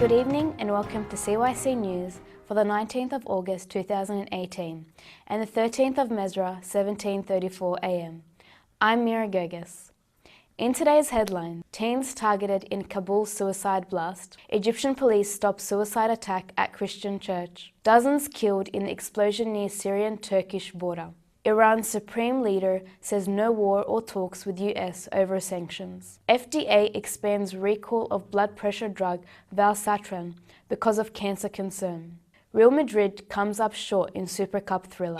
Good evening and welcome to CYC News for the 19th of August 2018 and the 13th of Mesra 1734 AM. I'm Mira Gergis. In today's headline, teens targeted in Kabul suicide blast, Egyptian police stop suicide attack at Christian church, dozens killed in the explosion near Syrian-Turkish border. Iran's supreme leader says no war or talks with US over sanctions. FDA expands recall of blood pressure drug valsartan because of cancer concern. Real Madrid comes up short in Super Cup thriller.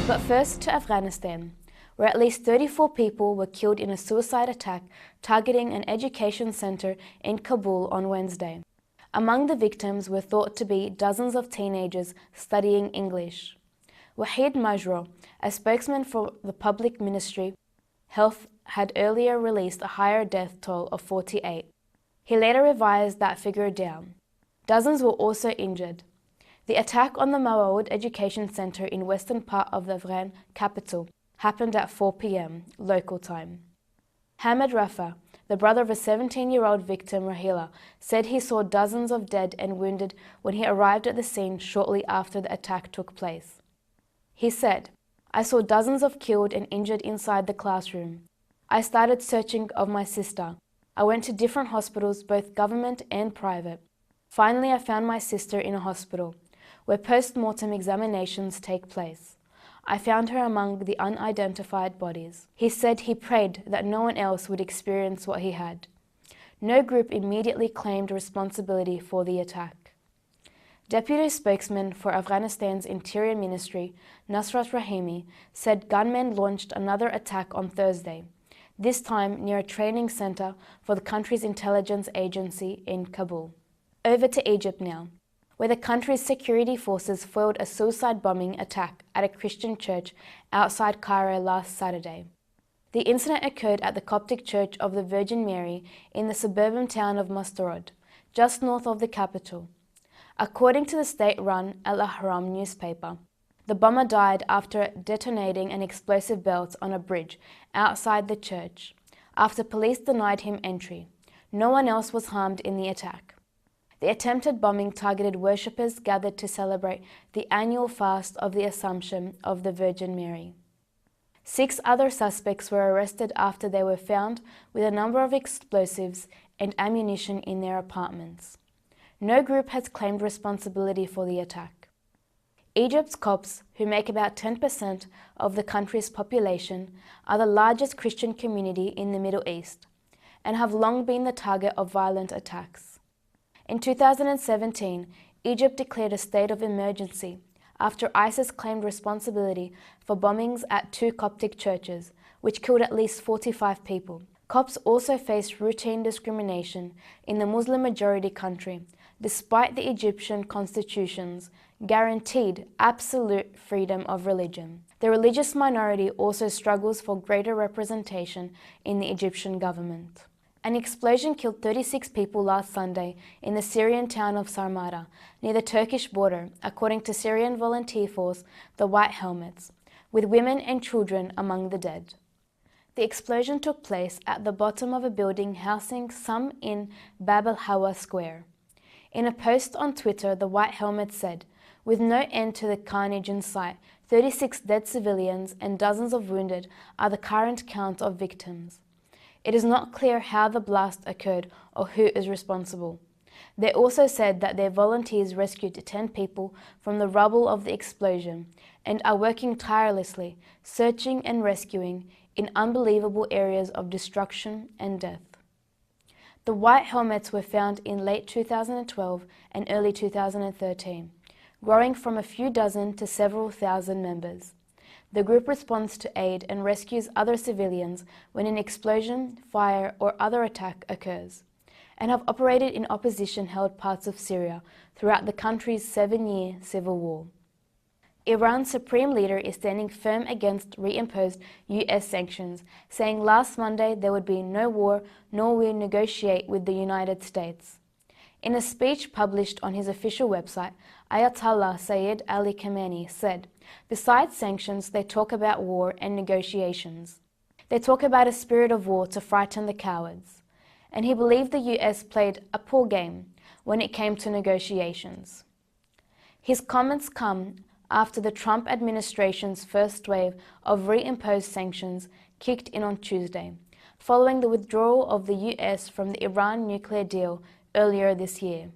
But first to Afghanistan, where at least 34 people were killed in a suicide attack targeting an education center in Kabul on Wednesday. Among the victims were thought to be dozens of teenagers studying English. Wahid Majro, a spokesman for the public ministry, Health had earlier released a higher death toll of 48. He later revised that figure down. Dozens were also injured. The attack on the Mawaud Education Center in western part of the Afghan capital happened at 4 p.m. local time. Hamid Rafa, the brother of a 17-year-old victim, Rahila, said he saw dozens of dead and wounded when he arrived at the scene shortly after the attack took place. He said, "I saw dozens of killed and injured inside the classroom. I started searching of my sister. I went to different hospitals, both government and private. Finally, I found my sister in a hospital, where post-mortem examinations take place. I found her among the unidentified bodies." He said he prayed that no one else would experience what he had. No group immediately claimed responsibility for the attack. Deputy spokesman for Afghanistan's Interior Ministry, Nasrat Rahimi, said gunmen launched another attack on Thursday, this time near a training center for the country's intelligence agency in Kabul. Over to Egypt now, where the country's security forces foiled a suicide bombing attack at a Christian church outside Cairo last Saturday. The incident occurred at the Coptic Church of the Virgin Mary in the suburban town of Mustarod, just north of the capital. According to the state-run Al-Ahram newspaper, the bomber died after detonating an explosive belt on a bridge outside the church, after police denied him entry. No one else was harmed in the attack. The attempted bombing targeted worshippers gathered to celebrate the annual fast of the Assumption of the Virgin Mary. 6 other suspects were arrested after they were found with a number of explosives and ammunition in their apartments. No group has claimed responsibility for the attack. Egypt's Copts, who make about 10% of the country's population, are the largest Christian community in the Middle East and have long been the target of violent attacks. In 2017, Egypt declared a state of emergency after ISIS claimed responsibility for bombings at 2 Coptic churches, which killed at least 45 people. Copts also face routine discrimination in the Muslim-majority country, despite the Egyptian constitution's guaranteed absolute freedom of religion. The religious minority also struggles for greater representation in the Egyptian government. An explosion killed 36 people last Sunday in the Syrian town of Sarmada, near the Turkish border, according to Syrian volunteer force, the White Helmets, with women and children among the dead. The explosion took place at the bottom of a building housing some in Bab al-Hawa Square. In a post on Twitter, the White Helmets said, "With no end to the carnage in sight, 36 dead civilians and dozens of wounded are the current count of victims. It is not clear how the blast occurred or who is responsible." They also said that their volunteers rescued 10 people from the rubble of the explosion and are working tirelessly, searching and rescuing in unbelievable areas of destruction and death. The White Helmets were found in late 2012 and early 2013, growing from a few dozen to several thousand members. The group responds to aid and rescues other civilians when an explosion, fire, or other attack occurs, and have operated in opposition-held parts of Syria throughout the country's 7-year civil war. Iran's supreme leader is standing firm against reimposed US sanctions, saying last Monday there would be no war nor will negotiate with the United States. In a speech published on his official website, Ayatollah Sayyid Ali Khamenei said, "Besides sanctions, they talk about war and negotiations." They talk about a spirit of war to frighten the cowards. And he believed the US played a poor game when it came to negotiations. His comments come after the Trump administration's first wave of reimposed sanctions kicked in on Tuesday, following the withdrawal of the US from the Iran nuclear deal earlier this year.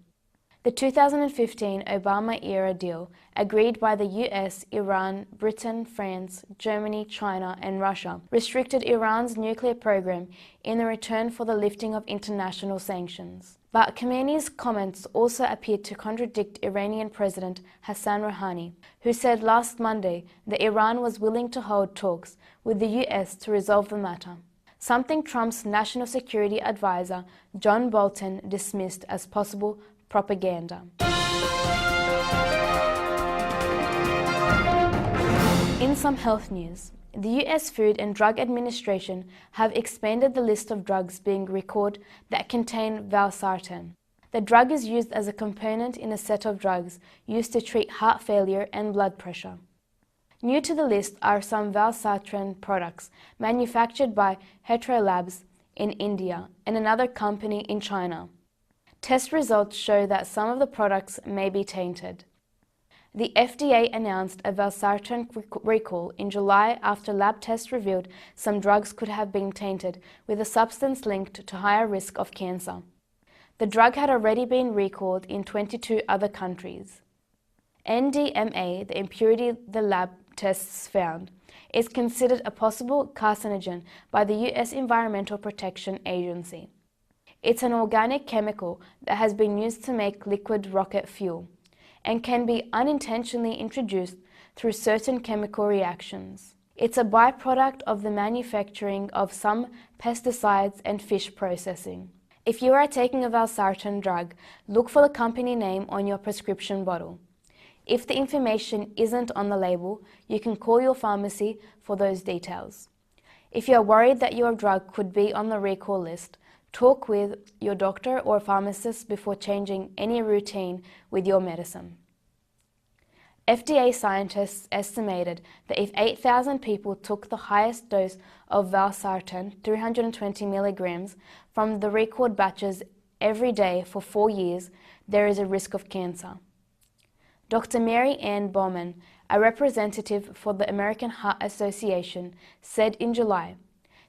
The 2015 Obama-era deal, agreed by the US, Iran, Britain, France, Germany, China, and Russia, restricted Iran's nuclear program in return for the lifting of international sanctions. But Khamenei's comments also appeared to contradict Iranian President Hassan Rouhani, who said last Monday that Iran was willing to hold talks with the US to resolve the matter, something Trump's national security advisor John Bolton dismissed as possible propaganda. In some health news, the US Food and Drug Administration have expanded the list of drugs being recalled that contain valsartan. The drug is used as a component in a set of drugs used to treat heart failure and blood pressure. New to the list are some valsartan products manufactured by Hetero Labs in India and another company in China. Test results show that some of the products may be tainted. The FDA announced a valsartan recall in July after lab tests revealed some drugs could have been tainted with a substance linked to higher risk of cancer. The drug had already been recalled in 22 other countries. NDMA, the impurity the lab tests found, is considered a possible carcinogen by the US Environmental Protection Agency. It's an organic chemical that has been used to make liquid rocket fuel and can be unintentionally introduced through certain chemical reactions. It's a byproduct of the manufacturing of some pesticides and fish processing. If you are taking a valsartan drug, look for the company name on your prescription bottle. If the information isn't on the label, you can call your pharmacy for those details. If you are worried that your drug could be on the recall list, talk with your doctor or pharmacist before changing any routine with your medicine. FDA scientists estimated that if 8,000 people took the highest dose of valsartan, 320 milligrams, from the recalled batches every day for 4 years, there is a risk of cancer. Dr. Mary Ann Bowman, a representative for the American Heart Association, said in July,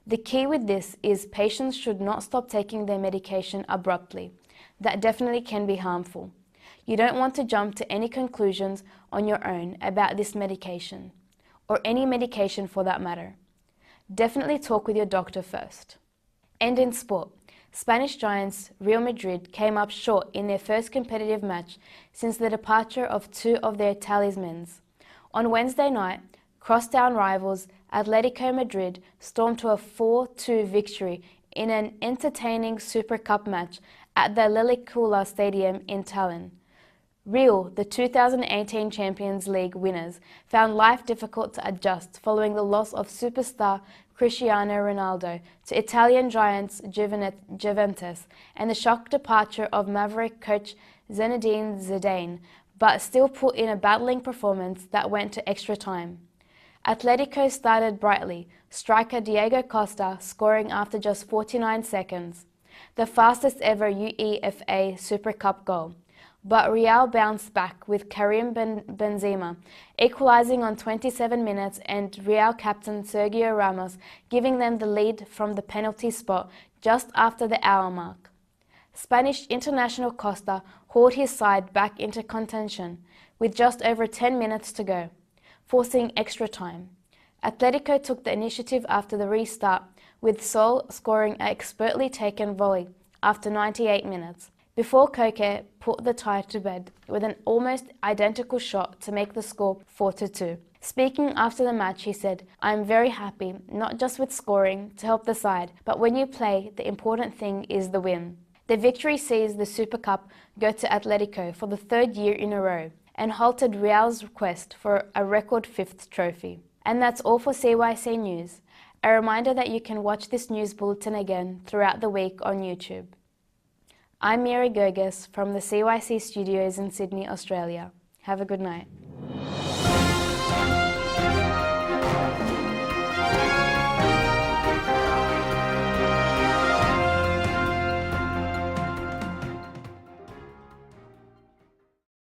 "The key with this is patients should not stop taking their medication abruptly. That definitely can be harmful. You don't want to jump to any conclusions on your own about this medication, or any medication for that matter. Definitely talk with your doctor first." And in sport, Spanish giants Real Madrid came up short in their first competitive match since the departure of two of their talismans. On Wednesday night, crosstown rivals Atletico Madrid stormed to a 4-2 victory in an entertaining Super Cup match at the Lilicula Stadium in Tallinn. Real, the 2018 Champions League winners, found life difficult to adjust following the loss of superstar Cristiano Ronaldo to Italian giants Juventus and the shock departure of Maverick coach Zinedine Zidane, but still put in a battling performance that went to extra time. Atletico started brightly, striker Diego Costa scoring after just 49 seconds, the fastest ever UEFA Super Cup goal. But Real bounced back with Karim Benzema equalizing on 27 minutes and Real captain Sergio Ramos giving them the lead from the penalty spot just after the hour mark. Spanish international Costa hauled his side back into contention with just over 10 minutes to go, forcing extra time. Atletico took the initiative after the restart, with Sol scoring an expertly taken volley after 98 minutes, before Koke put the tie to bed with an almost identical shot to make the score 4-2. Speaking after the match, he said, "I am very happy, not just with scoring to help the side, but when you play, the important thing is the win." The victory sees the Super Cup go to Atletico for the third year in a row and halted Real's quest for a record 5th trophy. And that's all for CYC News. A reminder that you can watch this news bulletin again throughout the week on YouTube. I'm Mary Gerges from the CYC studios in Sydney, Australia. Have a good night.